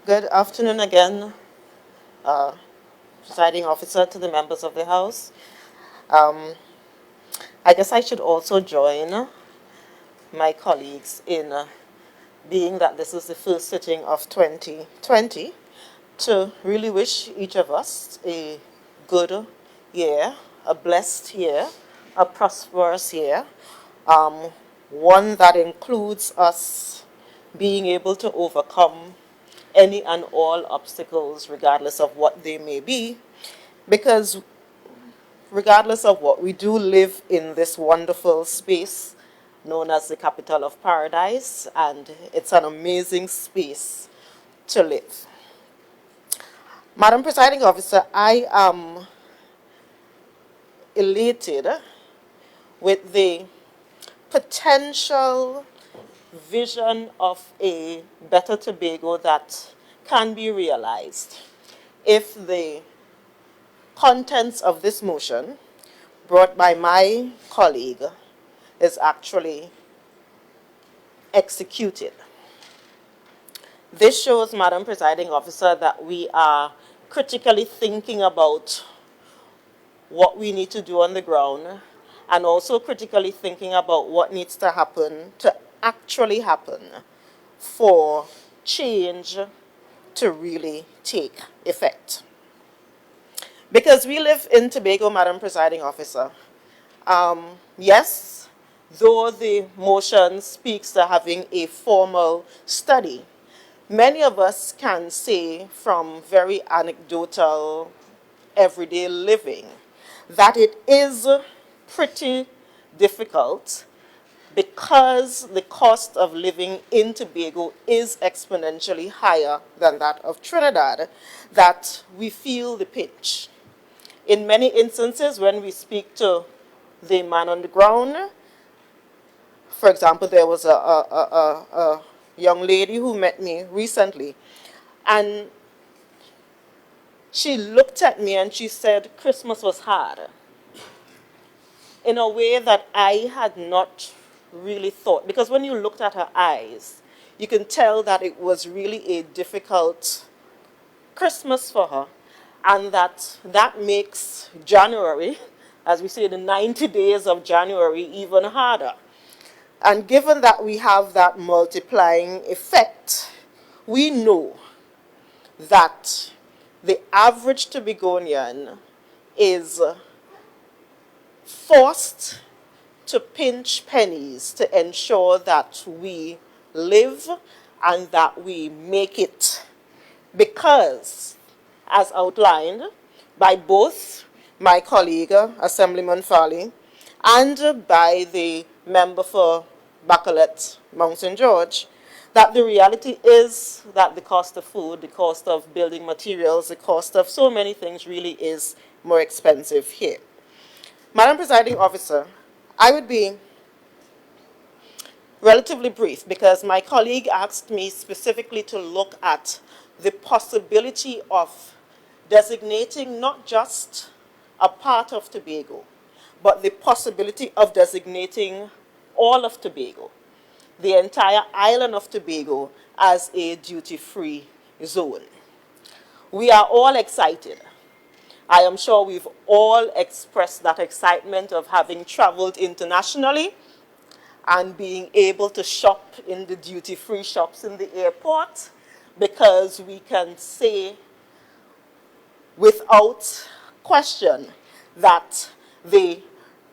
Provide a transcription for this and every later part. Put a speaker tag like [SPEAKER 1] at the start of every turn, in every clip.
[SPEAKER 1] Good afternoon again, uh, presiding officer, to the members of the House. Um, I guess I should also join my colleagues in being that this is the first sitting of 2020 to really wish each of us a good year, a blessed year, a prosperous year, um, one that includes us being able to overcome any and all obstacles, regardless of what they may be, because regardless of what, we do live in this wonderful space known as the capital of paradise, and it's an amazing space to live. Madam Presiding Officer, I am elated with the potential vision of a better Tobago that can be realized if the contents of this motion brought by my colleague is actually executed. This shows, Madam Presiding Officer, that we are critically thinking about what we need to do on the ground, and also critically thinking about what needs to happen to actually happen for change to really take effect. Because we live in Tobago, Madam Presiding Officer. Yes, though the motion speaks to having a formal study, many of us can say from very anecdotal, everyday living that it is pretty difficult because the cost of living in Tobago is exponentially higher than that of Trinidad, that we feel the pinch. In many instances, when we speak to the man on the ground, for example, there was a young lady who met me recently, and she looked at me and she said, Christmas was hard, in a way that I had not really thought. Because when you looked at her eyes, you can tell that it was really a difficult Christmas for her, and that makes January, as we say, the 90 days of January, even harder. And given that we have that multiplying effect, we know that the average Tobagonian is forced to pinch pennies to ensure that we live and that we make it. Because, as outlined by both my colleague, Assemblyman Farley, and by the member for Bacalet, Mount St. George, that the reality is that the cost of food, the cost of building materials, the cost of so many things really is more expensive here. Madam Presiding Officer, I would be relatively brief because my colleague asked me specifically to look at the possibility of designating not just a part of Tobago, but the possibility of designating all of Tobago, the entire island of Tobago, as a duty-free zone. We are all excited. I am sure we've all expressed that excitement of having traveled internationally and being able to shop in the duty-free shops in the airport, because we can say without question that the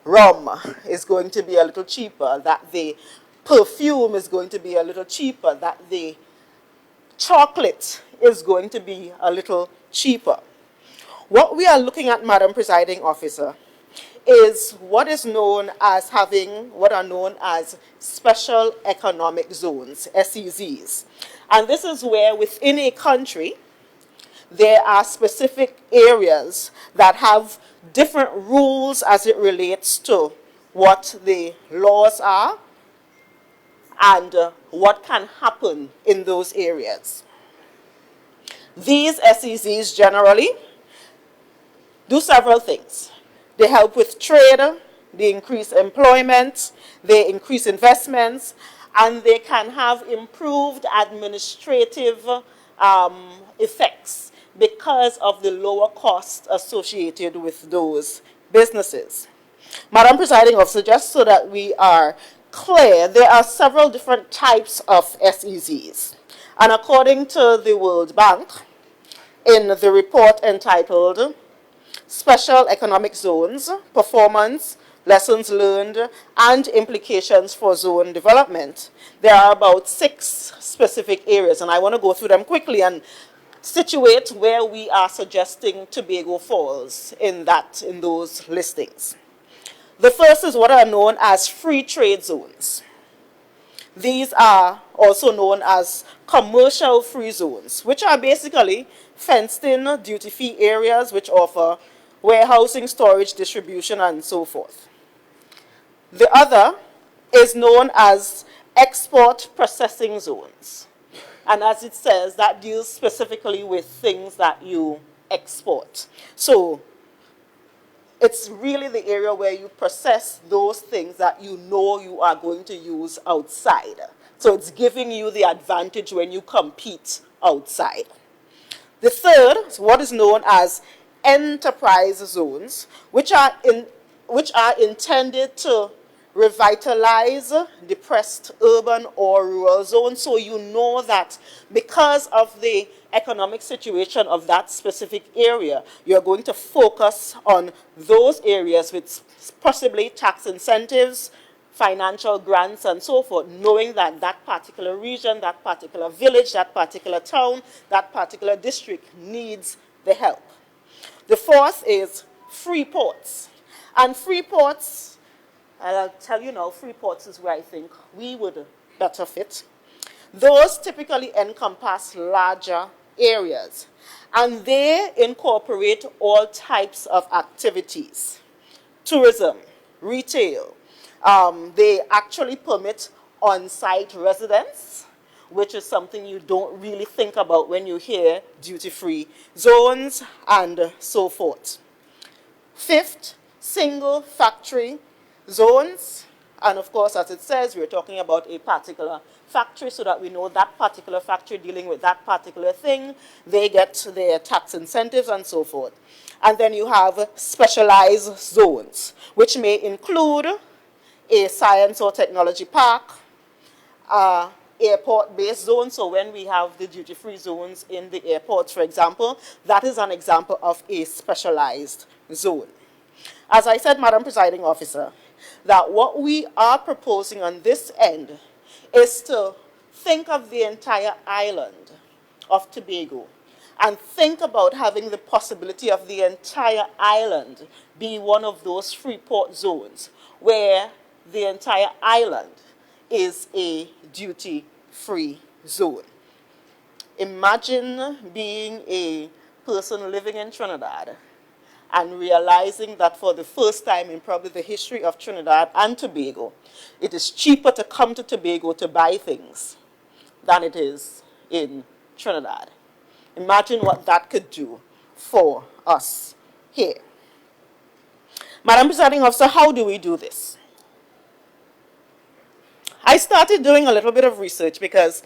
[SPEAKER 1] rum is going to be a little cheaper, that the perfume is going to be a little cheaper, that the chocolate is going to be a little cheaper. What we are looking at, Madam Presiding Officer, is what is known as having what are known as special economic zones, SEZs. And this is where within a country there are specific areas that have different rules as it relates to what the laws are and what can happen in those areas. These SEZs generally do several things. They help with trade, they increase employment, they increase investments, and they can have improved administrative effects because of the lower cost associated with those businesses. Madam Presiding Officer, just so that we are clear, there are several different types of SEZs. And according to the World Bank, in the report entitled Special Economic Zones, Performance, Lessons Learned, and Implications for Zone Development, there are about 6 specific areas, and I want to go through them quickly and situate where we are suggesting Tobago falls in those listings. The first is what are known as free trade zones. These are also known as commercial free zones, which are basically fenced-in duty-free areas which offer warehousing, storage, distribution, and so forth. The other is known as export processing zones. And as it says, that deals specifically with things that you export. So it's really the area where you process those things that you know you are going to use outside. So it's giving you the advantage when you compete outside. The third is what is known as enterprise zones, which are intended to revitalize depressed urban or rural zones. So you know that because of the economic situation of that specific area, you're going to focus on those areas with possibly tax incentives, financial grants, and so forth, knowing that that particular region, that particular village, that particular town, that particular district needs the help. The fourth is free ports. And free ports, I'll tell you now, free ports is where I think we would better fit. Those typically encompass larger areas, and they incorporate all types of activities. Tourism, retail. They actually permit on-site residence, which is something you don't really think about when you hear duty-free zones and so forth. Fifth, single factory zones. And of course, as it says, we're talking about a particular factory so that we know that particular factory dealing with that particular thing. They get their tax incentives and so forth. And then you have specialized zones, which may include a science or technology park, airport-based zone. So when we have the duty-free zones in the airports, for example, that is an example of a specialized zone. As I said, Madam Presiding Officer, that what we are proposing on this end is to think of the entire island of Tobago and think about having the possibility of the entire island be one of those free port zones where the entire island is a duty-free zone. Imagine being a person living in Trinidad and realizing that for the first time in probably the history of Trinidad and Tobago, it is cheaper to come to Tobago to buy things than it is in Trinidad. Imagine what that could do for us here. Madam Presiding Officer, how do we do this? I started doing a little bit of research because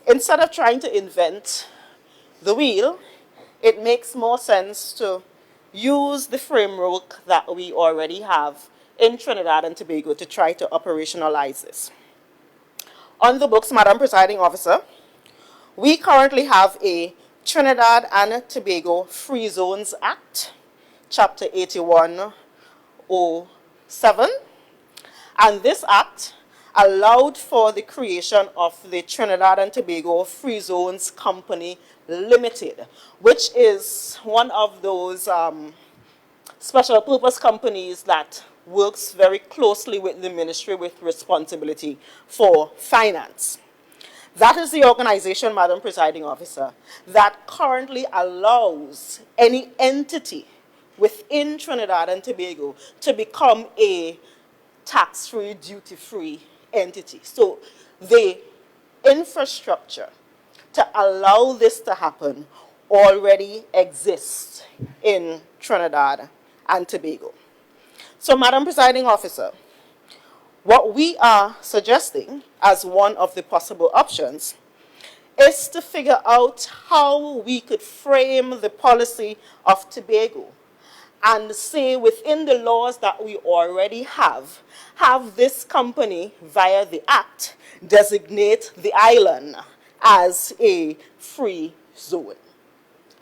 [SPEAKER 1] instead of trying to invent the wheel, it makes more sense to use the framework that we already have in Trinidad and Tobago to try to operationalize this. On the books, Madam Presiding Officer, we currently have a Trinidad and Tobago Free Zones Act, Chapter 8107, and this act allowed for the creation of the Trinidad and Tobago Free Zones Company Limited, which is one of those special purpose companies that works very closely with the ministry with responsibility for finance. That is the organization, Madam Presiding Officer, that currently allows any entity within Trinidad and Tobago to become a tax-free, duty-free entity. So the infrastructure to allow this to happen already exists in Trinidad and Tobago. So, Madam Presiding Officer, what we are suggesting as one of the possible options is to figure out how we could frame the policy of Tobago and say within the laws that we already have this company via the act designate the island as a free zone.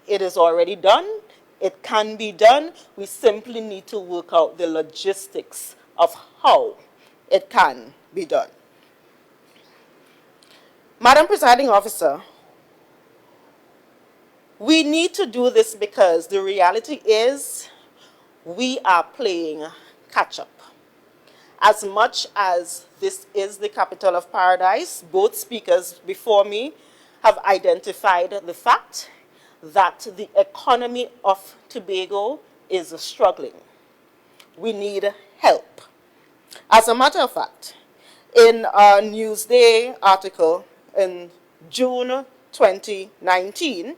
[SPEAKER 1] It is already done. It can be done. We simply need to work out the logistics of how it can be done. Madam Presiding Officer, we need to do this because the reality is we are playing catch-up. As much as this is the capital of paradise, both speakers before me have identified the fact that the economy of Tobago is struggling. We need help. As a matter of fact, in a Newsday article in June 2019,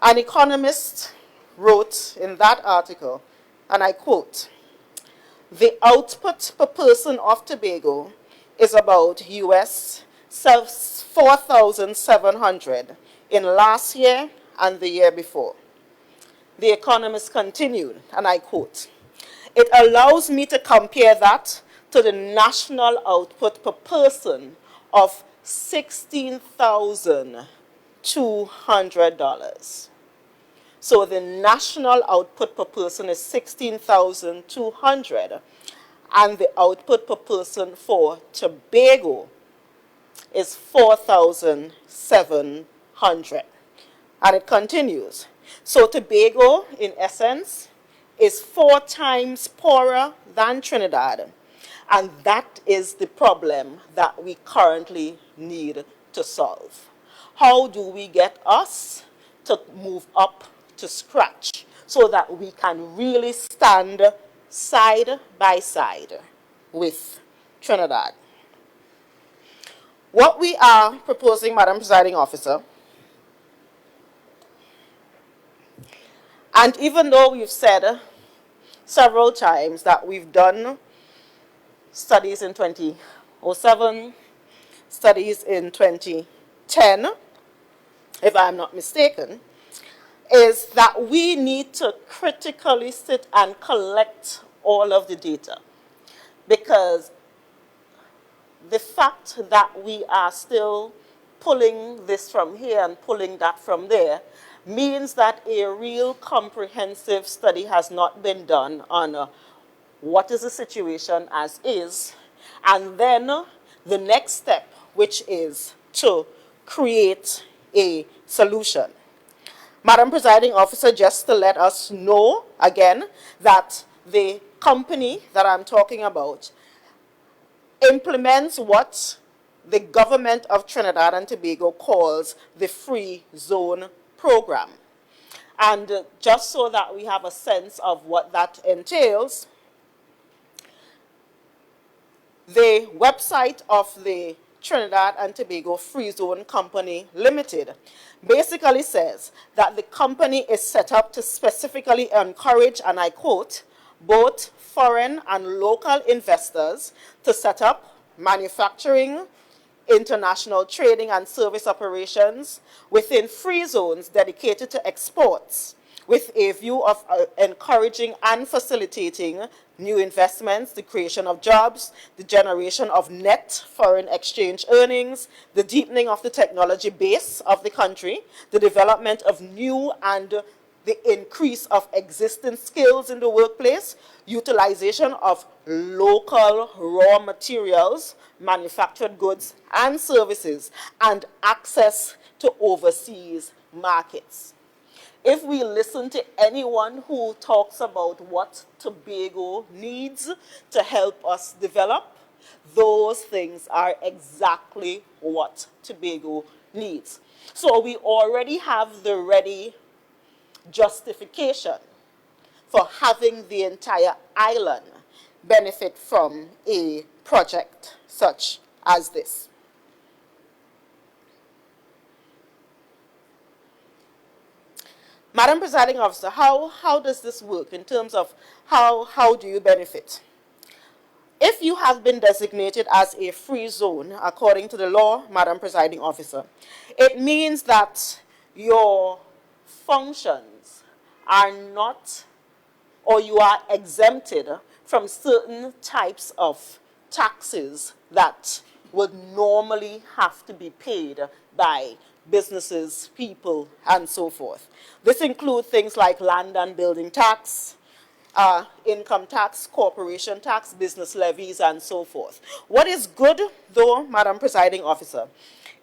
[SPEAKER 1] an economist wrote in that article, and I quote, "The output per person of Tobago is about US 4,700 in last year and the year before." The economist continued, and I quote, "It allows me to compare that to the national output per person of $16,200. So the national output per person is $16,200, and the output per person for Tobago is $4,700. And it continues. So Tobago, in essence, is 4 times poorer than Trinidad. And that is the problem that we currently need to solve. How do we get us to move up to scratch so that we can really stand side by side with Trinidad? What we are proposing, Madam Presiding Officer, and even though we've said several times that we've done studies in 2007, studies in 2010, if I'm not mistaken, is that we need to critically sit and collect all of the data. Because the fact that we are still pulling this from here and pulling that from there means that a real comprehensive study has not been done on what is the situation as is, and then the next step, which is to create a solution. Madam Presiding Officer, just to let us know again that the company that I'm talking about implements what the government of Trinidad and Tobago calls the Free Zone Program. And just so that we have a sense of what that entails, the website of the Trinidad and Tobago Free Zone Company Limited basically says that the company is set up to specifically encourage, and I quote, both foreign and local investors to set up manufacturing, international trading and service operations within free zones dedicated to exports, with a view of encouraging and facilitating new investments, the creation of jobs, the generation of net foreign exchange earnings, the deepening of the technology base of the country, the development of new and the increase of existing skills in the workplace, utilization of local raw materials, manufactured goods and services, and access to overseas markets. If we listen to anyone who talks about what Tobago needs to help us develop, those things are exactly what Tobago needs. So we already have the ready justification for having the entire island benefit from a project such as this. Madam Presiding Officer, how does this work in terms of how do you benefit? If you have been designated as a free zone, according to the law, Madam Presiding Officer, it means that your functions are not, or you are exempted from certain types of taxes that would normally have to be paid by businesses, people, and so forth. This includes things like land and building tax, income tax, corporation tax, business levies, and so forth. What is good, though, Madam Presiding Officer,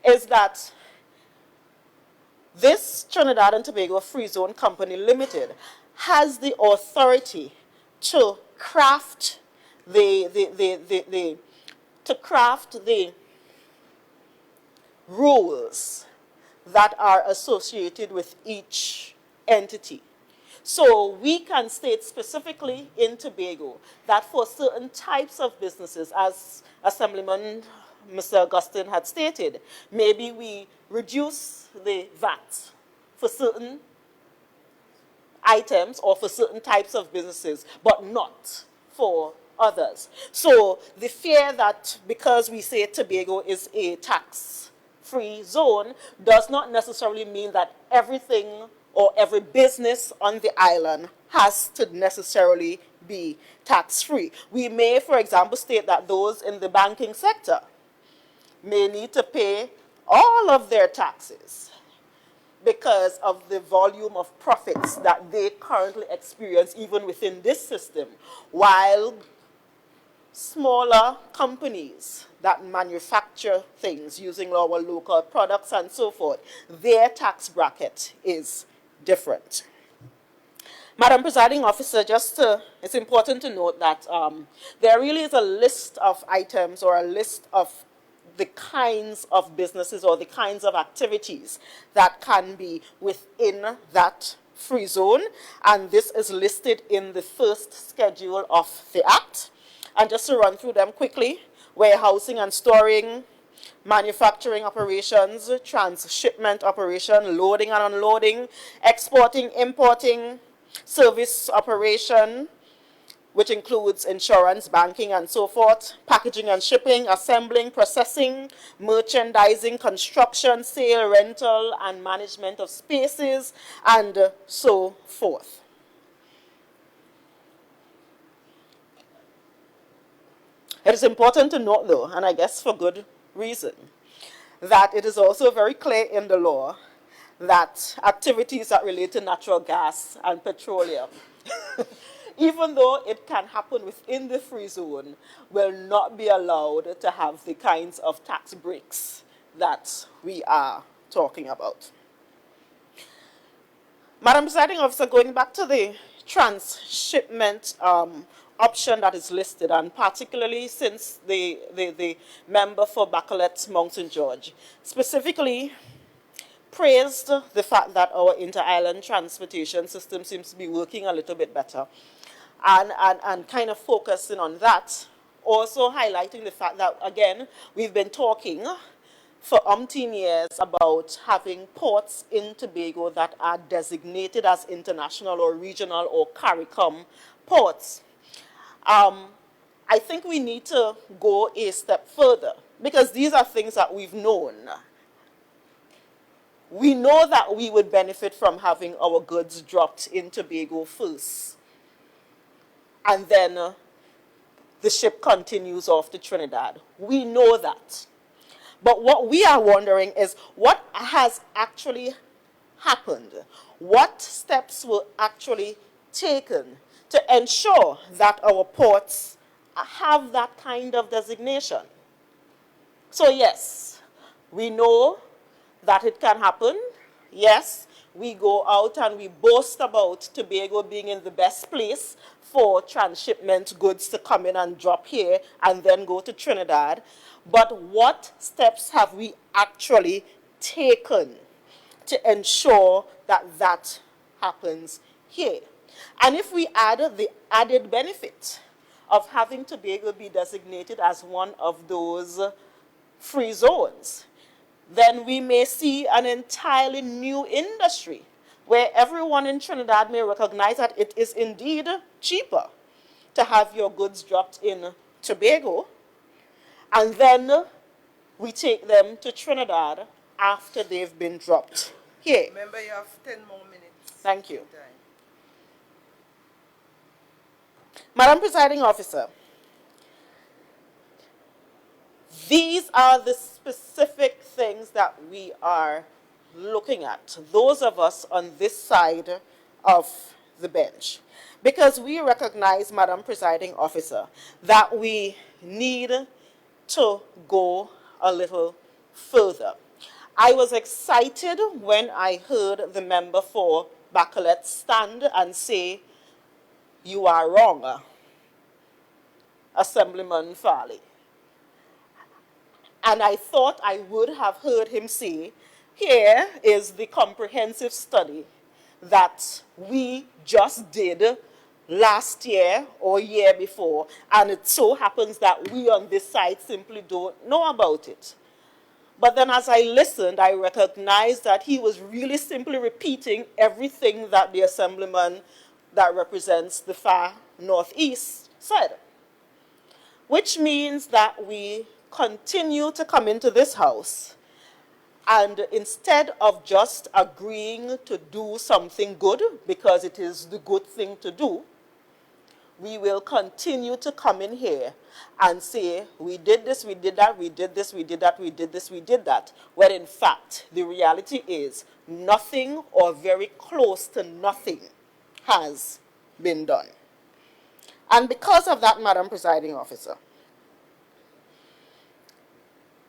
[SPEAKER 1] is that this Trinidad and Tobago Free Zone Company Limited has the authority to craft the rules that are associated with each entity. So we can state specifically in Tobago that for certain types of businesses, as Assemblyman Mr. Augustine had stated, maybe we reduce the VAT for certain items or for certain types of businesses, but not for others. So the fear that because we say Tobago is a tax-free zone does not necessarily mean that everything or every business on the island has to necessarily be tax-free. We may, for example, state that those in the banking sector may need to pay all of their taxes because of the volume of profits that they currently experience even within this system, while smaller companies that manufacture things using our local products and so forth, their tax bracket is different. Madam Presiding Officer, it's important to note that there really is a list of items or a list of the kinds of businesses or the kinds of activities that can be within that free zone, and this is listed in the first schedule of the Act. And just to run through them quickly: warehousing and storing, manufacturing operations, transshipment operation, loading and unloading, exporting, importing, service operation, which includes insurance, banking, and so forth, packaging and shipping, assembling, processing, merchandising, construction, sale, rental, and management of spaces, and so forth. It is important to note, though, and I guess for good reason, that it is also very clear in the law that activities that relate to natural gas and petroleum, even though it can happen within the free zone, will not be allowed to have the kinds of tax breaks that we are talking about. Madam Presiding Officer, going back to the transshipment option that is listed, and particularly since the member for Bacolet Mount St. George specifically praised the fact that our inter-island transportation system seems to be working a little bit better, and kind of focusing on that, also highlighting the fact that, again, we've been talking for umpteen years about having ports in Tobago that are designated as international or regional or CARICOM ports. I think we need to go a step further, because these are things that we've known. We know that we would benefit from having our goods dropped in Tobago first, and then the ship continues off to Trinidad. We know that. But what we are wondering is what has actually happened? What steps were actually taken to ensure that our ports have that kind of designation? So yes, we know that it can happen. Yes, we go out and we boast about Tobago being in the best place for transshipment goods to come in and drop here and then go to Trinidad. But what steps have we actually taken to ensure that that happens here? And if we add the added benefit of having Tobago be designated as one of those free zones, then we may see an entirely new industry where everyone in Trinidad may recognize that it is indeed cheaper to have your goods dropped in Tobago, and then we take them to Trinidad after they've been dropped here.
[SPEAKER 2] Remember, you have 10 more minutes.
[SPEAKER 1] Thank you. Madam Presiding Officer, these are the specific things that we are looking at, those of us on this side of the bench. Because we recognize, Madam Presiding Officer, that we need to go a little further. I was excited when I heard the member for Bacolet stand and say, "You are wrong, Assemblyman Farley." And I thought I would have heard him say, "Here is the comprehensive study that we just did last year or year before, and it so happens that we on this side simply don't know about it." But then as I listened, I recognized that he was really simply repeating everything that the Assemblyman that represents the far northeast said. Which means that we continue to come into this house, and instead of just agreeing to do something good, because it is the good thing to do, we will continue to come in here and say, "We did this, we did that, we did this, we did that, we did this, we did that," when in fact the reality is nothing or very close to nothing has been done. And because of that, Madam Presiding Officer,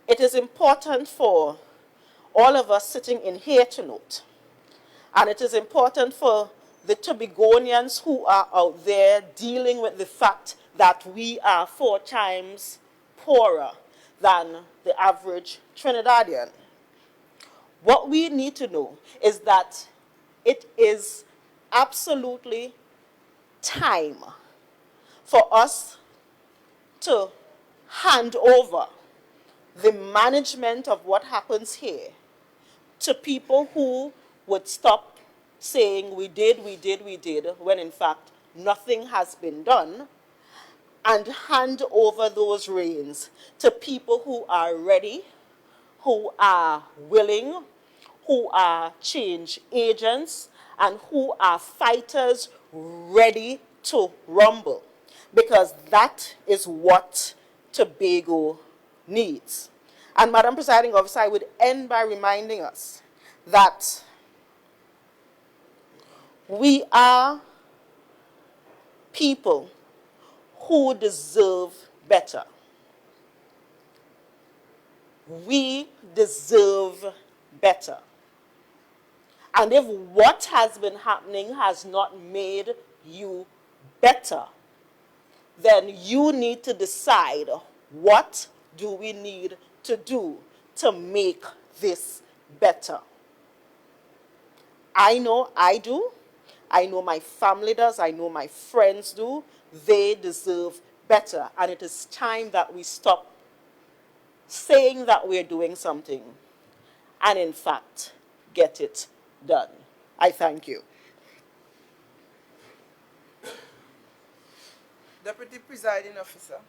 [SPEAKER 1] it is important for all of us sitting in here to note, and it is important for the Tobagonians who are out there dealing with the fact that we are 4 times poorer than the average Trinidadian. What we need to know is that it is absolutely time for us to hand over the management of what happens here to people who would stop saying "we did, we did, we did," when in fact nothing has been done, and hand over those reins to people who are ready, who are willing, who are change agents, and who are fighters ready to rumble. Because that is what Tobago needs. And Madam Presiding Officer, I would end by reminding us that we are people who deserve better. We deserve better. And if what has been happening has not made you better, then you need to decide, what do we need to do to make this better? I know I do. I know my family does. I know my friends do. They deserve better. And it is time that we stop saying that we're doing something and in fact get it done. I thank you.
[SPEAKER 2] Deputy Presiding Officer.